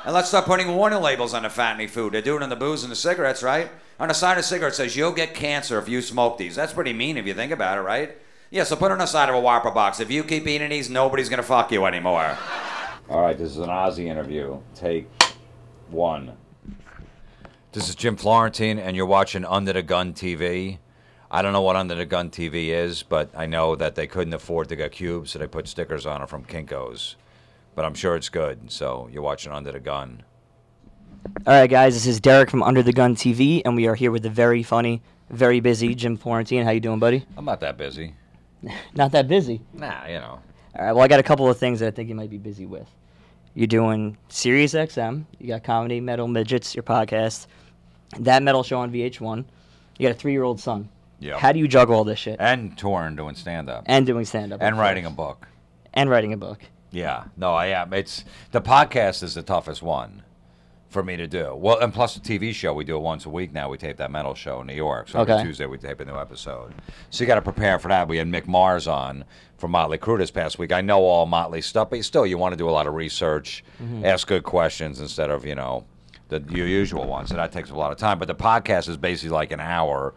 And let's start putting warning labels on the fattening food. They're doing it on the booze and the cigarettes, right? On the side of the cigarette it says, you'll get cancer if you smoke these. That's pretty mean if you think about it, right? Yeah, so put it on the side of a Whopper box. If you keep eating these, nobody's going to fuck you anymore. All right, this is an Ozzy interview. Take 1. This is Jim Florentine, and you're watching Under the Gun TV. I don't know what Under the Gun TV is, but I know that they couldn't afford to get cubes, so they put stickers on it from Kinko's. But I'm sure it's good, so you're watching Under the Gun. All right, guys, this is Derek from Under the Gun TV, and we are here with the very funny, very busy Jim Florentine. How you doing, buddy? I'm not that busy. Not that busy? Nah, you know. All right, well, I got a couple of things that I think you might be busy with. You're doing Sirius XM. You got Comedy Metal Midgets, your podcast. That metal show on VH1. You got a 3-year-old son. Yeah. How do you juggle all this shit? And touring, doing stand-up. And doing stand-up. And writing a book. And writing a book. Yeah. No, I am. It's the podcast is the toughest one for me to do. Well, and plus the TV show, we do it once a week now. We tape that metal show in New York. So every Tuesday we tape a new episode. So you got to prepare for that. We had Mick Mars on from Motley Crue this past week. I know all Motley stuff, but still you want to do a lot of research, ask good questions instead of, your usual ones. And that takes a lot of time. But the podcast is basically like an hour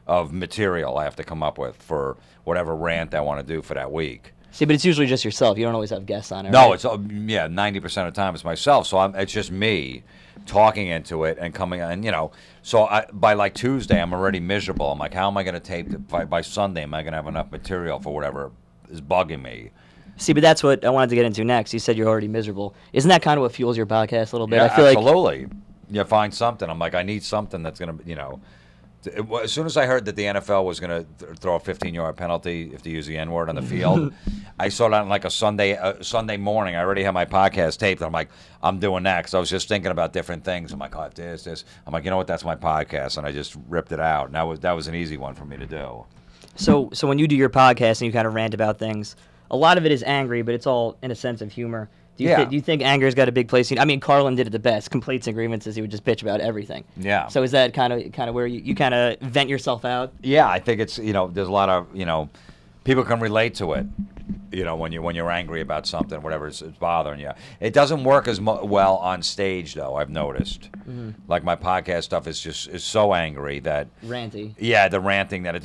of material I have to come up with for whatever rant I want to do for that week. See, but it's usually just yourself. You don't always have guests on it, No, right? it's 90% of the time it's myself. So it's just me talking into it and coming, and so by like Tuesday I'm already miserable. I'm like, how am I going to tape it? By Sunday am I going to have enough material for whatever is bugging me? See, but that's what I wanted to get into next. You said you're already miserable. Isn't that kind of what fuels your podcast a little bit? Yeah, I feel absolutely. You find something. I'm like, I need something that's going to, as soon as I heard that the NFL was going to throw a 15-yard penalty if they use the N-word on the field, I saw that on like a Sunday morning. I already had my podcast taped. And I'm like, I'm doing that because I was just thinking about different things. I'm like, oh, this. I'm like, you know what? That's my podcast, and I just ripped it out. And that was an easy one for me to do. So when you do your podcast and you kind of rant about things, a lot of it is angry, but it's all in a sense of humor. Do you think anger's got a big place? I mean, Carlin did it the best. Complaints and grievances, he would just bitch about everything. Yeah. So is that kind of where you kind of vent yourself out? Yeah, I think it's, there's a lot of, people can relate to it, when you're angry about something, whatever is bothering you. It doesn't work as well on stage, though, I've noticed. Like my podcast stuff is so angry that... Ranty. Yeah, the ranting that it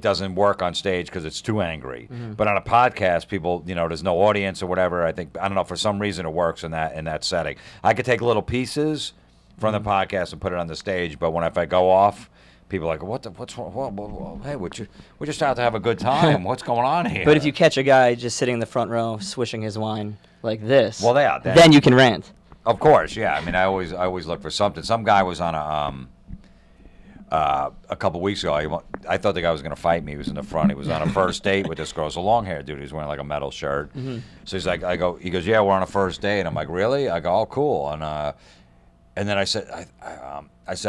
doesn't work on stage because it's too angry. But on a podcast, people, there's no audience or whatever. I don't know, for some reason it works in that setting. I could take little pieces from the podcast and put it on the stage, but if I go off, people are like, what's wrong? Hey, we're just out to have a good time. What's going on here? But if you catch a guy just sitting in the front row swishing his wine like this, well, then you can rant. Of course, yeah. I mean, I always look for something. Some guy was on a couple weeks ago, I thought the guy was going to fight me. He was in the front. He was on a first date with this girl. It's a long-haired dude. He was wearing like a metal shirt. So he's like, he goes, yeah, we're on a first date. I'm like, really? I go, oh, cool. And then I said,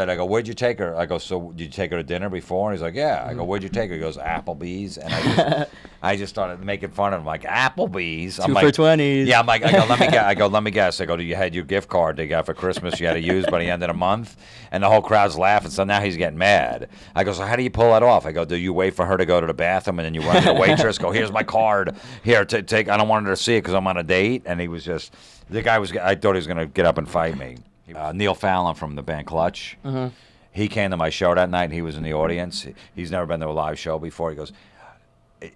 I go, where'd you take her? I go, so did you take her to dinner before? And he's like, yeah. I go, where'd you take her? He goes, Applebee's. And I just started making fun of him. Like, Applebee's? I'm 2 like, for 20s. Yeah, I'm like, let me guess. I go, you had your gift card they got for Christmas you had to use by the end of the month? And the whole crowd's laughing, so now he's getting mad. I go, so how do you pull that off? I go, do you wait for her to go to the bathroom and then you run to the waitress, go, here's my card. Here, take, I don't want her to see it because I'm on a date. And he was just, I thought he was going to get up and fight me. Neil Fallon from the band Clutch. He came to my show that night, and he was in the audience. He's never been to a live show before. He goes,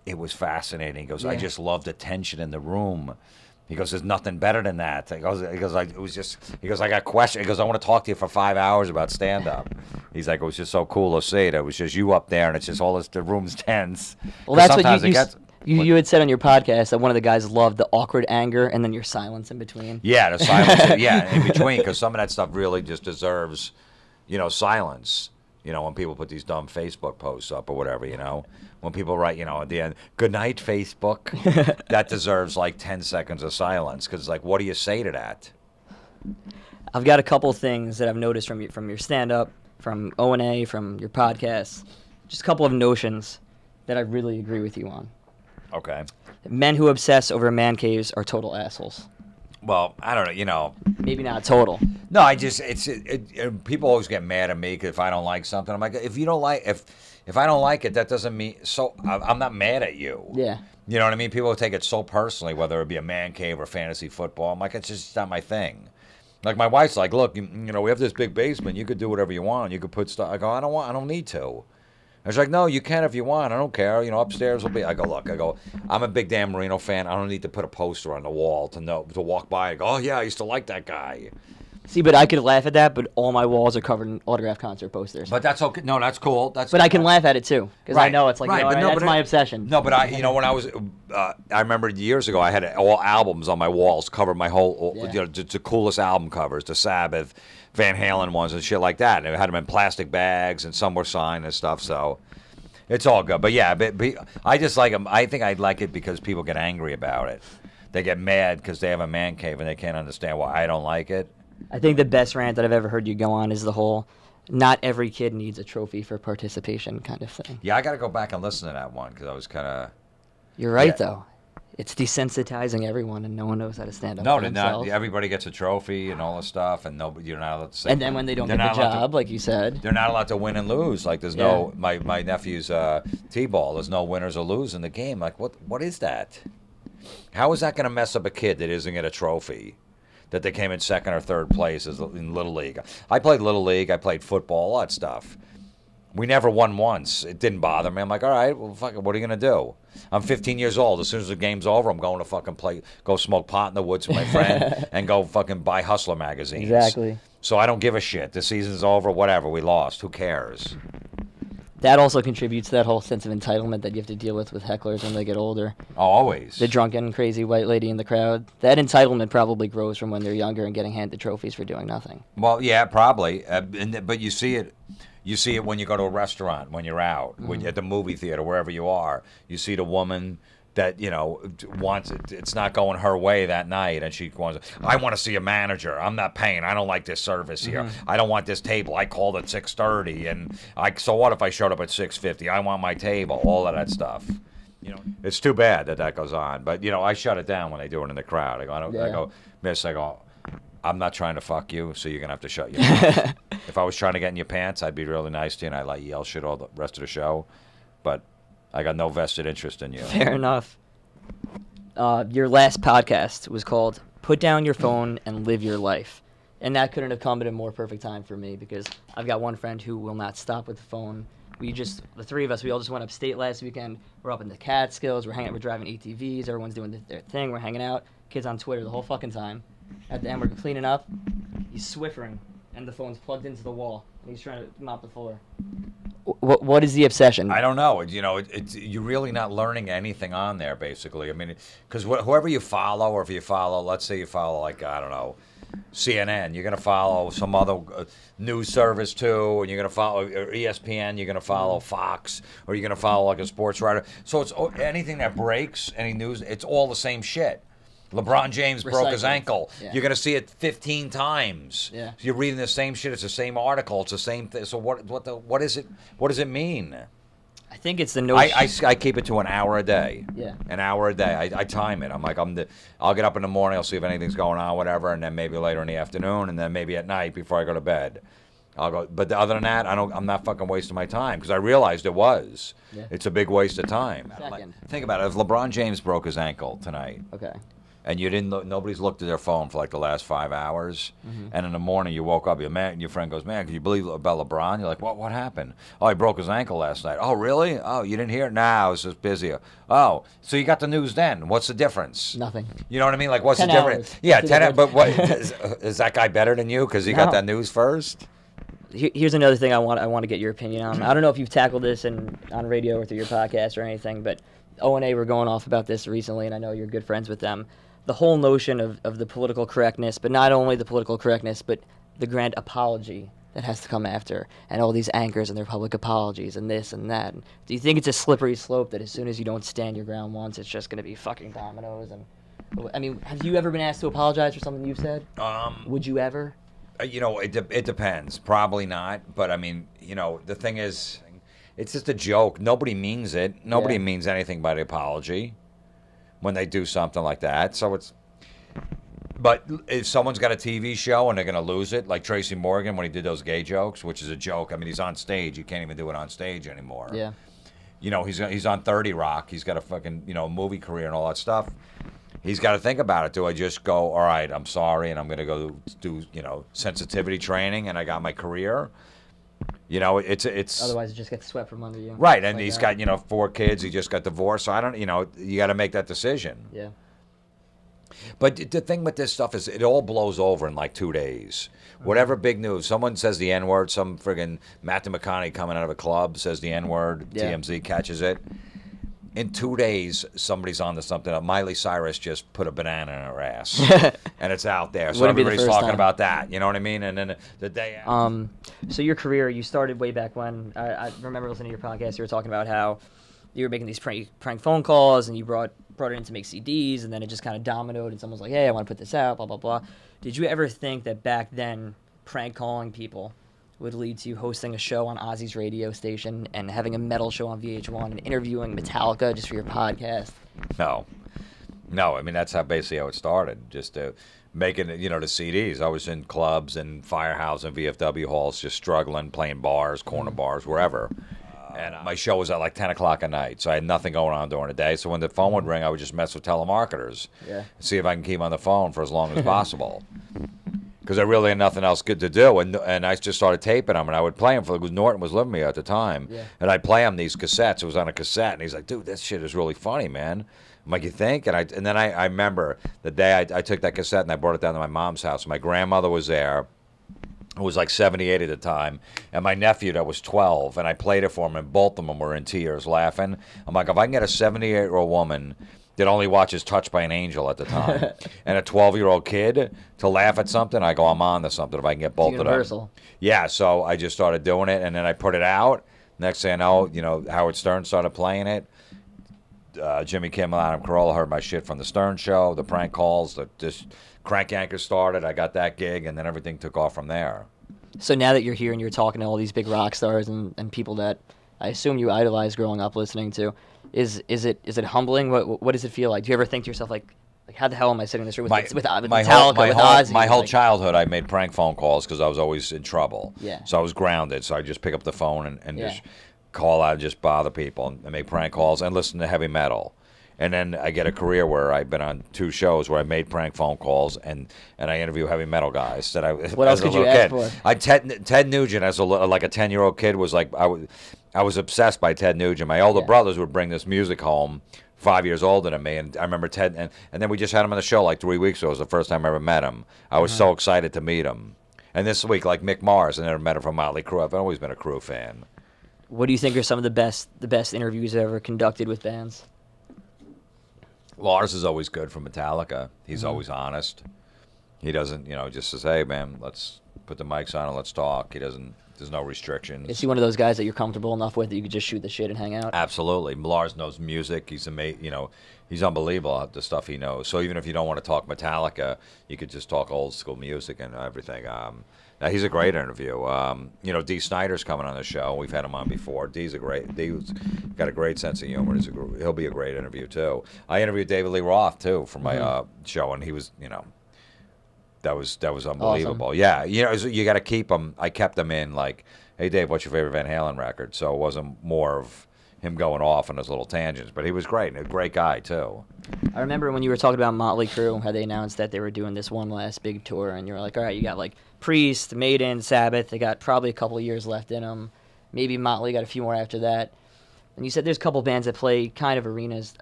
it was fascinating. He goes, I just loved the tension in the room. He goes, there's nothing better than that. He goes, I got questions. He goes, I want to talk to you for 5 hours about stand-up. He's like, it was just so cool to see it. It was just you up there, and it's just all this, the room's tense. Well, that's what you had said on your podcast that one of the guys loved the awkward anger and then your silence in between. Yeah, the silence. Yeah, in between, because some of that stuff really just deserves, silence. When people put these dumb Facebook posts up or whatever, when people write, at the end, good night, Facebook, that deserves like 10 seconds of silence, because like, what do you say to that? I've got a couple things that I've noticed from your stand-up, from O&A, from your podcast, just a couple of notions that I really agree with you on. Okay. Men who obsess over man caves are total assholes. Well, I don't know, Maybe not total. No, people always get mad at me if I don't like something. I'm like, if I don't like it, that doesn't mean, so I'm not mad at you. Yeah. You know what I mean? People take it so personally, whether it be a man cave or fantasy football. I'm like, it's just not my thing. Like my wife's like, look, you know, we have this big basement. You could do whatever you want. You could put stuff. I go, I don't need to. I was like, no, you can if you want. I don't care. You know, upstairs will be. I go, look. I go, I'm a big Dan Marino fan. I don't need to put a poster on the wall to walk by and go, oh yeah, I used to like that guy. See, but I could laugh at that, but all my walls are covered in autographed concert posters. But that's okay. No, that's cool. But I can laugh at it too, because I know it's like, that's my obsession. No, but when I was, I remember years ago, I had all albums on my walls, covered my whole, you know, the coolest album covers, the Sabbath, Van Halen ones, and shit like that. And I had them in plastic bags, and some were signed and stuff. So it's all good. But yeah, but I just like them. I think I like it because people get angry about it. They get mad because they have a man cave and they can't understand why I don't like it. I think the best rant that I've ever heard you go on is the whole not every kid needs a trophy for participation kind of thing. Yeah, I got to go back and listen to that one because I was kind of... You're right, though. It's desensitizing everyone, and no one knows how to stand up for themselves. No, everybody gets a trophy and all this stuff, and you're not allowed to say... And then when they don't get the job, like you said... They're not allowed to win and lose. Like, there's no... My nephew's T-ball, there's no winners or losers in the game. Like, what is that? How is that going to mess up a kid that isn't get a trophy? That they came in second or third place in Little League. I played Little League. I played football, all that stuff. We never won once. It didn't bother me. I'm like, all right, well, fuck it, what are you going to do? I'm 15 years old. As soon as the game's over, I'm going to fucking go smoke pot in the woods with my friend and go fucking buy Hustler magazines. Exactly. So I don't give a shit. The season's over, whatever. We lost. Who cares? That also contributes to that whole sense of entitlement that you have to deal with hecklers when they get older. Oh, always. The drunken, crazy white lady in the crowd. That entitlement probably grows from when they're younger and getting handed trophies for doing nothing. Well, yeah, probably. But you see it. You see it when you go to a restaurant, when you're out, when you're at the movie theater, wherever you are. You see the woman that, you know, wants it. It's not going her way that night, and she wants, I want to see a manager. I'm not paying. I don't like this service here. I don't want this table. I called at 6:30, and so what if I showed up at 6:50? I want my table. All of that stuff. You know, it's too bad that goes on. But you know, I shut it down when they do it in the crowd. I go, Miss. I go, I'm not trying to fuck you, so you're gonna have to shut your mouth. If I was trying to get in your pants, I'd be really nice to you, and I'd let you yell shit all the rest of the show. But I got no vested interest in you. Fair enough. Your last podcast was called Put Down Your Phone and Live Your Life. And that couldn't have come at a more perfect time for me because I've got one friend who will not stop with the phone. The three of us, we all just went upstate last weekend. We're up in the Catskills. We're driving ATVs. Everyone's doing their thing. We're hanging out. Kids on Twitter the whole fucking time. At the end, we're cleaning up. He's Swiffering, and the phone's plugged into the wall. And he's trying to mop the floor. What is the obsession? I don't know. You know, you're really not learning anything on there, basically. I mean, because whoever you follow, or if you follow, let's say you follow, like, I don't know, CNN, you're going to follow some other news service, too, and you're going to follow ESPN, you're going to follow Fox, or you're going to follow, like, a sports writer. So it's anything that breaks, any news, it's all the same shit. LeBron James broke his ankle. Yeah. You're going to see it 15 times. Yeah. You're reading the same shit. It's the same article. It's the same thing. So what is it? What does it mean? I think it's the notion. I keep it to an hour a day. Yeah. An hour a day. I time it. I'm like, I'll get up in the morning. I'll see if anything's going on, whatever, and then maybe later in the afternoon, and then maybe at night before I go to bed. I'll go. But other than that, I'm not fucking wasting my time because I realized it was. Yeah. It's a big waste of time. Like, think about it. If LeBron James broke his ankle tonight. Okay. And you nobody's looked at their phone for like the last 5 hours. And in the morning you woke up, your friend goes, man, can you believe about LeBron? You're like, what happened? Oh, he broke his ankle last night. Oh, really? Oh, you didn't hear it? Nah, I was just busy. Oh, so you got the news then. What's the difference? Nothing. You know what I mean? Like, what's the difference? Hours. Yeah, 10 hours. But what, is that guy better than you because he got that news first? Here's another thing I want to get your opinion on. I don't know if you've tackled this on radio or through your podcast or anything, but O&A were going off about this recently, and I know you're good friends with them. The whole notion of the political correctness, but not only the political correctness, but the grand apology that has to come after, and all these anchors and their public apologies and this and that. Do you think it's a slippery slope that as soon as you don't stand your ground once, it's just going to be fucking dominoes? And I mean, have you ever been asked to apologize for something you've said? Would you ever? You know, it depends. Probably not. But I mean, you know, the thing is, it's just a joke. Nobody means it. Nobody means anything by the apology when they do something like that. So it's, but if someone's got a TV show and they're going to lose it, like Tracy Morgan when he did those gay jokes, which is a joke. I mean, he's on stage. You can't even do it on stage anymore. Yeah. you know, he's on 30 Rock. He's got a fucking, you know, movie career and all that stuff. He's got to think about it. Do I just go, all right, I'm sorry, and I'm going to go do, you know, sensitivity training, and I got my career? You know, it's Otherwise, it just gets swept from under you. right, and he's got, you know, 4 kids. He just got divorced, so I don't, you know, you got to make that decision. Yeah. But the thing with this stuff is it all blows over in like 2 days. Whatever big news, someone says the N-word, some friggin' Matthew McConaughey coming out of a club says the N-word, Yeah. TMZ catches it. In 2 days, somebody's onto something. Miley Cyrus just put a banana in her ass, and it's out there. So Wouldn't be the everybody's first talking time. about that. You know what I mean? And then the day after. So your career, you started way back when. I remember listening to your podcast. You were talking about how you were making these prank phone calls, and you brought it in to make CDs, and then it just kind of dominoed, and someone was like, hey, I want to put this out, blah, blah, blah. Did you ever think that back then prank calling people would lead to you hosting a show on Ozzy's radio station and having a metal show on VH1 and interviewing Metallica just for your podcast? No. I mean, that's basically how it started. Just making, you know, the CDs. I was in clubs and Firehouse and VFW halls, just struggling, playing bars, corner bars, wherever. And my show was at like 10 o'clock at night, so I had nothing going on during the day. So when the phone would ring, I would just mess with telemarketers, see if I can keep on the phone for as long as possible. Because I really had nothing else good to do, and I just started taping them, and I would play them because Norton was living with me at the time, and I'd play him these cassettes. It was on a cassette, and he's like, "Dude, this shit is really funny, man." I'm like, "You think?" And then I remember the day I took that cassette and I brought it down to my mom's house. My grandmother was there, who was like 78 at the time, and my nephew that was 12, and I played it for him, and both of them were in tears, laughing. I'm like, if I can get a 78-year-old woman that only watches Touched by an Angel at the time, and a 12-year-old kid to laugh at something, I go, I'm on to something if I can get both of them. Universal. Yeah, so I just started doing it, and then I put it out. Next thing I know, you know, Howard Stern started playing it. Jimmy Kimmel, Adam Carolla heard my shit from the Stern Show, the prank calls, just Crank Yankers started. I got that gig, and then everything took off from there. So now that you're here and you're talking to all these big rock stars and people that I assume you idolized growing up listening to, is it humbling? What does it feel like? Do you ever think to yourself like how the hell am I sitting in this room with Metallica, with Ozzy? My whole childhood, I made prank phone calls because I was always in trouble. Yeah. So I was grounded. So I just pick up the phone and just call out and just bother people and make prank calls and listen to heavy metal. And then I get a career where I've been on 2 shows where I made prank phone calls and I interview heavy metal guys that I. What else could you ask for? Ted Nugent as like a 10-year-old kid was like I was obsessed by Ted Nugent. My older brothers would bring this music home, 5 years older than me, and I remember Ted and then we just had him on the show like 3 weeks ago. It was the first time I ever met him. I was so excited to meet him. And this week, like Mick Mars, I never met him from Motley Crue. I've always been a Crue fan. What do you think are some of the best interviews ever conducted with bands? Lars is always good from Metallica. He's always honest. He doesn't, you know, just says, hey, man, let's put the mics on and let's talk. He doesn't, there's no restrictions. Is he one of those guys that you're comfortable enough with that you could just shoot the shit and hang out? Absolutely. Lars knows music. He's amazing. You know, he's unbelievable at the stuff he knows. So even if you don't want to talk Metallica, you could just talk old school music and everything. Now he's a great interview. You know, Dee Snider's coming on the show. We've had him on before. Dee's got a great sense of humor. He'll be a great interview too. I interviewed David Lee Roth too for my show, and he was, you know, that was unbelievable. Awesome. Yeah, you know, you got to keep him. I kept him in like, hey Dave, what's your favorite Van Halen record? So it wasn't more of him going off on his little tangents, but he was great and a great guy too. I remember when you were talking about Motley Crue, how they announced that they were doing this one last big tour, and you were like, all right, you got like Priest, Maiden, Sabbath. They got probably a couple of years left in them. Maybe Motley got a few more after that. And you said there's a couple bands that play kind of arenas.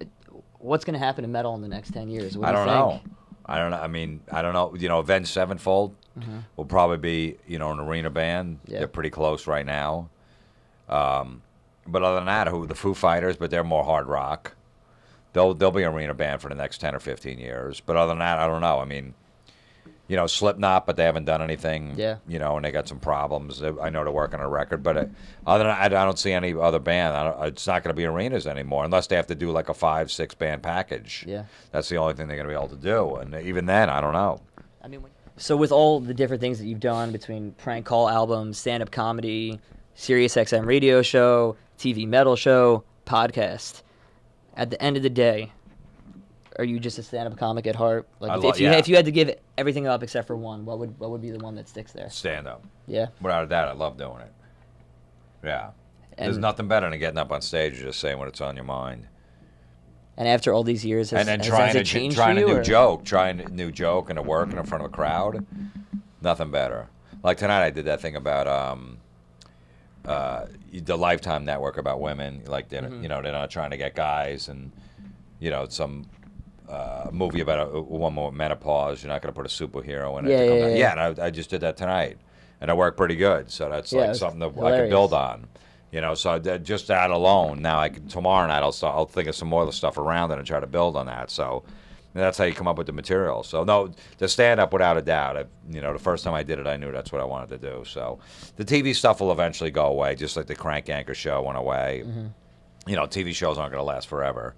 What's going to happen to metal in the next 10 years? What do you think? Know. I don't know. I mean, I don't know. You know, Avenged Sevenfold will probably be, you know, an arena band. Yeah. They're pretty close right now. But other than that, the Foo Fighters, but they're more hard rock. They'll be an arena band for the next 10 or 15 years. But other than that, I don't know. I mean, you know, Slipknot, but they haven't done anything. Yeah. You know, and they got some problems. I know they're working on a record, but other than that, I don't see any other band. It's not going to be arenas anymore unless they have to do like a 5-6 band package. Yeah. That's the only thing they're going to be able to do, and even then, I don't know. I mean, so with all the different things that you've done between prank call albums, stand-up comedy, Sirius XM radio show, TV metal show, podcast, at the end of the day, are you just a stand-up comic at heart? Like, if you had to give everything up except for one, what would be the one that sticks there? Stand up. Yeah. Without a doubt, I love doing it. Yeah. There's nothing better than getting up on stage and just saying what's on your mind. And after all these years, And then has trying it changed a for you, new or? joke, trying a new joke and working in front of a crowd. Nothing better. Like tonight, I did that thing about the Lifetime Network about women. Like they're they're not trying to get guys, and some movie about a woman with menopause. You're not going to put a superhero in it. Yeah. And I just did that tonight, and it worked pretty good. So that's like something that I could build on. So just that alone. Now tomorrow night I'll think of some more of the stuff around it and try to build on that. So that's how you come up with the material. So no, the stand up without a doubt. The first time I did it, I knew that's what I wanted to do. So the TV stuff will eventually go away, just like the Crank Anchor show went away. TV shows aren't going to last forever.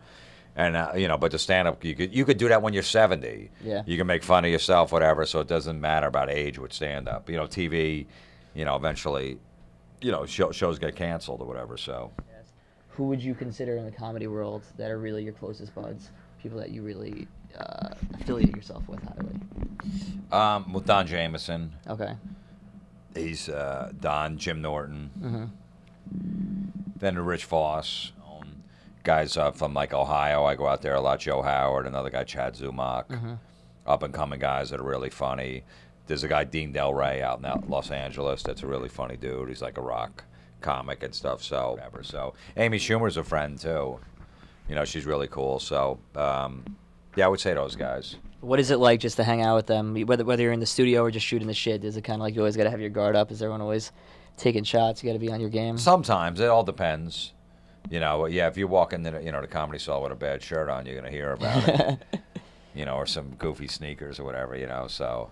And but the stand up, you could do that when you're 70. Yeah. You can make fun of yourself, whatever. So it doesn't matter about age with stand up. TV, eventually. Shows get canceled or whatever, so. Who would you consider in the comedy world that are really your closest buds? People that you really affiliate yourself with highly? With Don Jameson. Okay. He's Don, Jim Norton. Then Rich Foss. Guys from like Ohio, I go out there a lot. Joe Howard, another guy, Chad Zumock. Up and coming guys that are really funny. There's a guy, Dean Del Rey, out in Los Angeles. That's a really funny dude. He's like a rock comic and stuff. So, whatever. So, Amy Schumer's a friend too. She's really cool. So, I would say those guys. What is it like just to hang out with them? Whether you're in the studio or just shooting the shit, is it kind of like you always got to have your guard up? Is everyone always taking shots? You got to be on your game. Sometimes it all depends. If you walk into the Comedy Cell with a bad shirt on, you're gonna hear about it. Or some goofy sneakers or whatever. So.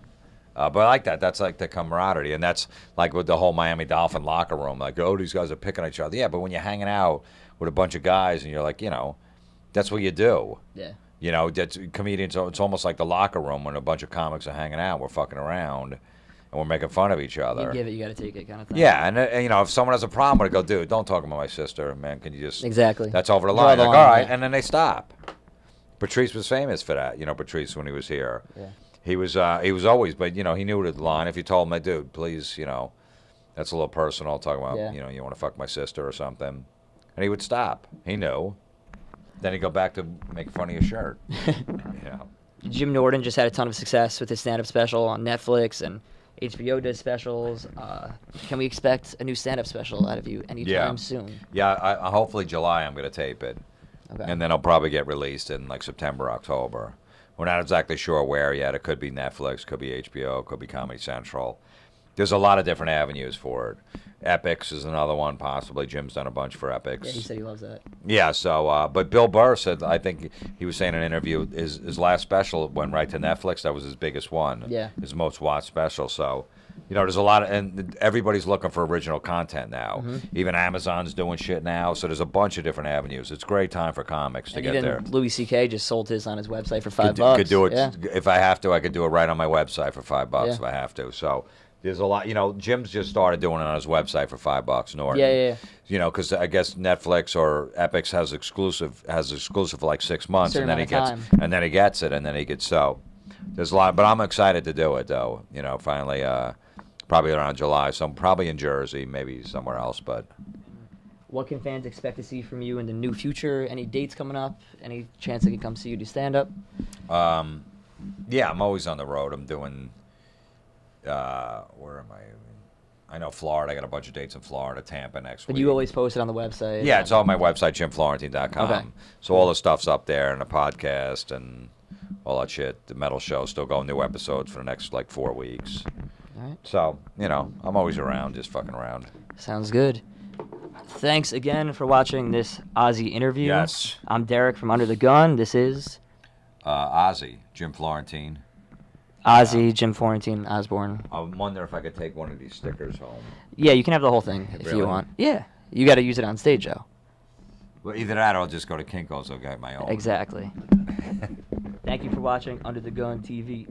But I like that. That's like the camaraderie. And that's like with the whole Miami Dolphin locker room. Like, oh, these guys are picking each other. Yeah, but when you're hanging out with a bunch of guys and you're like, that's what you do. Yeah. That's, comedians, it's almost like the locker room when a bunch of comics are hanging out. We're fucking around and we're making fun of each other. You give it, you got to take it kind of thing. Yeah, and if someone has a problem with it, go, dude, don't talk about my sister, man. Can you just... Exactly. That's over the Draw line. the Like, line, all right, yeah. and then they stop. Patrice was famous for that, Patrice when he was here. Yeah. He was always, but he knew the line. If you told him, like, dude, please, that's a little personal. Talking about, you want to fuck my sister or something, and he would stop. He knew. Then he'd go back to make fun of your shirt. Jim Norton just had a ton of success with his stand-up special on Netflix, and HBO does specials. Can we expect a new stand-up special out of you anytime soon? Yeah, I hopefully July I'm going to tape it, and then it'll probably get released in like September, October. We're not exactly sure where yet. It could be Netflix, could be HBO, could be Comedy Central. There's a lot of different avenues for it. Epics is another one, possibly. Jim's done a bunch for Epics. Yeah, he said he loves that. Yeah, so, but Bill Burr said, I think he was saying in an interview, his last special went right to Netflix. That was his biggest one. Yeah. His most watched special. So, there's a lot of, and everybody's looking for original content now. Even Amazon's doing shit now. So there's a bunch of different avenues. It's a great time for comics to get there. Louis C.K. just sold his on his website for $5. Could do it. Yeah. If I have to, I could do it right on my website for $5 if I have to. So there's a lot. Jim's just started doing it on his website for $5. Norton. Yeah. Because I guess Netflix or Epics has exclusive for like 6 months, and then he gets it, and then he gets so. There's a lot, but I'm excited to do it though. Finally, probably around July. So I'm probably in Jersey, maybe somewhere else, but. What can fans expect to see from you in the new future? Any dates coming up? Any chance they can come see you do stand-up? Yeah, I'm always on the road. I'm doing. Where am I? I know Florida. I got a bunch of dates in Florida, Tampa next week. But you always post it on the website. Yeah, it's on my website, jimflorentine.com. Okay. So all the stuff's up there, and the podcast and all that shit. The metal show still going new episodes for the next like 4 weeks. All right. So I'm always around, just fucking around. Sounds good. Thanks again for watching this Ozzy interview. Yes. I'm Derek from Under the Gun. This is Ozzy, Jim Florentine. Ozzy, Jim Florentine, Osborne. I wonder if I could take one of these stickers home. Yeah, you can have the whole thing if Really? you want. Yeah. You got to use it on stage, though. Well, either that or I'll just go to Kinko's. I'll get my own. Exactly. Thank you for watching Under the Gun TV.